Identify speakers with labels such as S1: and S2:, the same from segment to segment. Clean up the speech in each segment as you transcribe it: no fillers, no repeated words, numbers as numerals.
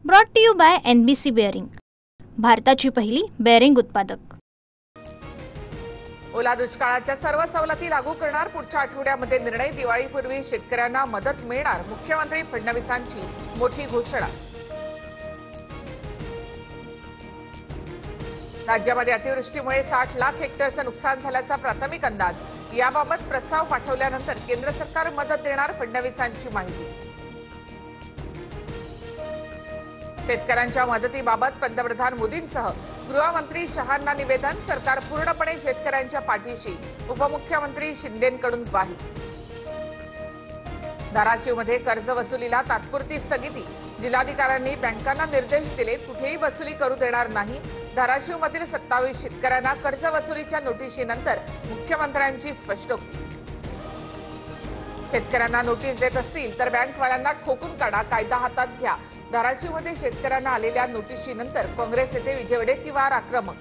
S1: Brought to you by NBC bearing, भारताची पहिली bearing उत्पादक।
S2: ओला दुष्काळाच्या सर्व सवलती लागू करणार, पुढच्या आठवड्यामध्ये निर्णय। दिवाळीपूर्वी शेतकऱ्यांना मदत मिळणार, मुख्यमंत्री फडणवीसांची मोठी घोषणा। राज्यामध्ये अतिवृष्टीमुळे 60 लाख हेक्टरचं नुकसान झाल्याचा प्राथमिक अंदाज। याबाबत प्रस्ताव पाठवल्यानंतर केंद्र सरकार मदत देणार, फडणवीसांची माहिती। शेतकऱ्यांच्या मदतीबाबत पंतप्रधान मोदींसह गृहमंत्री शहांना निवेदन। सरकार पूर्णपणे शेतकऱ्यांच्या पाठीशी, उपमुख्यमंत्री शिंदेंकडून ग्वाही। धाराशिवमध्ये कर्ज वसुलीला तात्पुरती स्थगिती, जिल्हाधिकाऱ्यांनी बँकांना निर्देश दिले, कुठेही वसुली करू देणार नाही। धाराशिवमधील 27 शेतकऱ्यांना कर्ज वसुलीच्या नोटिशीनंतर मुख्यमंत्र्यांची स्पष्टोक्ती। शेतकऱ्यांना नोटीस देत असतील तर बँकवाल्यांना ठोकून काढा, कायदा हातात घ्या। धाराशिवमध्ये शेतकऱ्यांना आलेल्या नोटिशीनंतर काँग्रेस नेते विजय वडेट्टीवार आक्रमक।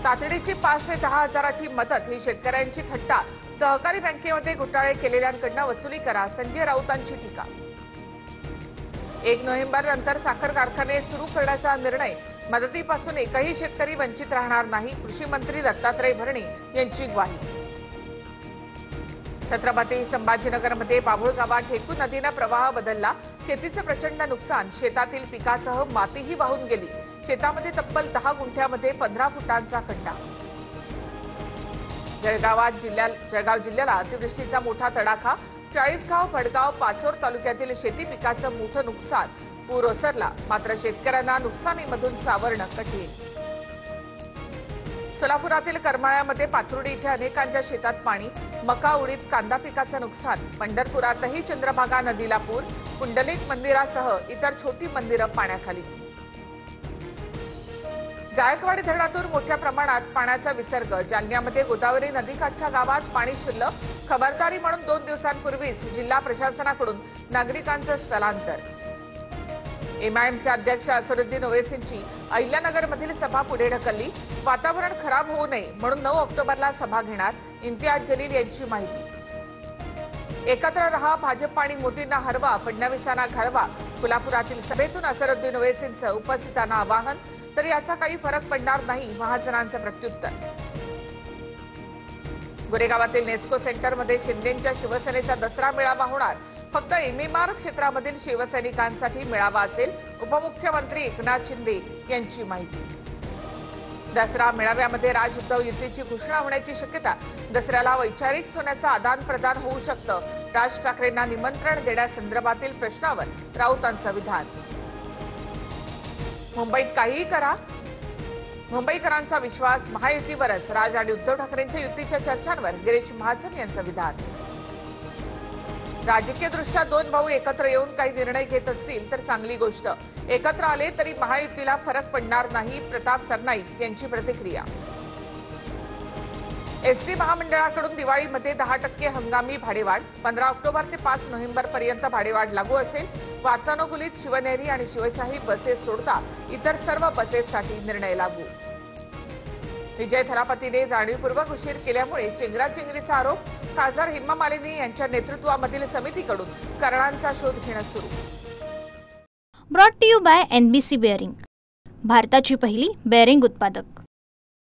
S2: तातडीची 5 ते 10 हजाराची मदत ही शेतकऱ्यांची थट्टा, सहकारी बँकेमध्ये घोटाळे केलेल्यांकडून वसुली करा, संजय राऊतांची टीका। 1 नोव्हेंबर नंतर साखर कारखाने सुरू करण्याचा निर्णय, मदतीपासून एकही शेतकरी वंचित राहणार नाही, कृषी मंत्री दत्तात्रय भरणे यांची ग्वाही। छत्रपती संभाजीनगरमध्ये बाभूळ गावात ढेकू नदीनं प्रवाह बदलला, शेतीचं प्रचंड नुकसान, शेतातील पिकासह मातीही वाहून गेली। शेतामध्ये तब्बल 10 गुंठ्यामध्ये 15 फुटांचा खड्डा। जळगाव जिल्ह्याला अतिवृष्टीचा मोठा तडाखा, चाळीसगाव, भडगाव, पाचोर तालुक्यातील शेती पिकाचं मोठं नुकसान, पूर ओसरला, मात्र शेतकऱ्यांना नुकसानीमधून सावरणं कठीण। सोलापुरातील करमाळ्यामध्ये पाथर्डी इथे अनेकांच्या शेतात पाणी, मका, उडीद, कांदा पिकाचं नुकसान। पंढरपुरातही चंद्रभागा नदीला पूर, पुंडलिक मंदिरासह इतर छोटी मंदिरं पाण्याखाली। जायकवाडी धरणातून मोठ्या प्रमाणात पाण्याचा विसर्ग, जालन्यामध्ये गोदावरी नदीकाठच्या गावात पाणी शिरलं, खबरदारी म्हणून 2 दिवसांपूर्वीच जिल्हा प्रशासनाकडून नागरिकांचं स्थलांतर। MIMचे अध्यक्ष असरुद्दीन ओवैसींची अहिल्यानगरमधील सभा पुढे ढकलली, वातावरण खराब होऊ नये म्हणून 9 ऑक्टोबरला सभा घेणार, इम्तियाज जलील यांची माहिती। एकत्र रहा, भाजप आणि मोदींना हरवा, फडणवीसांना घालवा, कोल्हापुरातील सभेतून असरुद्दीन ओवैसींचं उपस्थितांना आवाहन, तर याचा काही फरक पडणार नाही, महाजनांचं प्रत्युत्तर। गोरेगावातील नेस्को सेंटरमध्ये शिंदेंच्या शिवसेनेचा दसरा मेळावा होणार, फक्त MMR क्षेत्रामधील शिवसैनिकांसाठी मेळावा असेल, उपमुख्यमंत्री एकनाथ शिंदे यांची माहिती। दसरा मेळाव्यामध्ये राज उद्धव युतीची घोषणा होण्याची शक्यता, दसऱ्याला वैचारिक सोन्याचं आदान प्रदान होऊ शकतं, राज ठाकरेंना निमंत्रण देण्यासंदर्भातील प्रश्नावर राऊतांचं विधान। मुंबईत काहीही करा, मुंबईकरांचा विश्वास महायुतीवरच, राज आणि उद्धव ठाकरेंच्या युतीच्या चर्चांवर गिरीश महाजन यांचं विधान। राजकीयदृष्ट्या 2 भाऊ एकत्र येऊन काही निर्णय घेत असतील तर चांगली गोष्ट, एकत्र आले तरी महायुतीला फरक पडणार नाही, प्रताप सरनाईक यांची प्रतिक्रिया। SD महामंडळाकडून दिवाळीमध्ये 10% हंगामी भाडेवाढ, 15 ऑक्टोबर ते 5 नोव्हेंबर पर्यंत भाडेवाढ लागू असेल। वातानुकूलित शिवनेरी आणि शिवशाही बसेस सोडता इतर सर्व बसेससाठी निर्णय लागू। विजय थलापतीने जाणीवपूर्वक उशीर केल्यामुळे चेंगराचेंगरीचा आरोप, खासदार हेमा मालिनी यांच्या नेतृत्वामधील समितीकडून कारणांचा शोध घेणं सुरू।
S1: Brought to you by NBC bearing, भारताची पहिली बेअरिंग उत्पादक।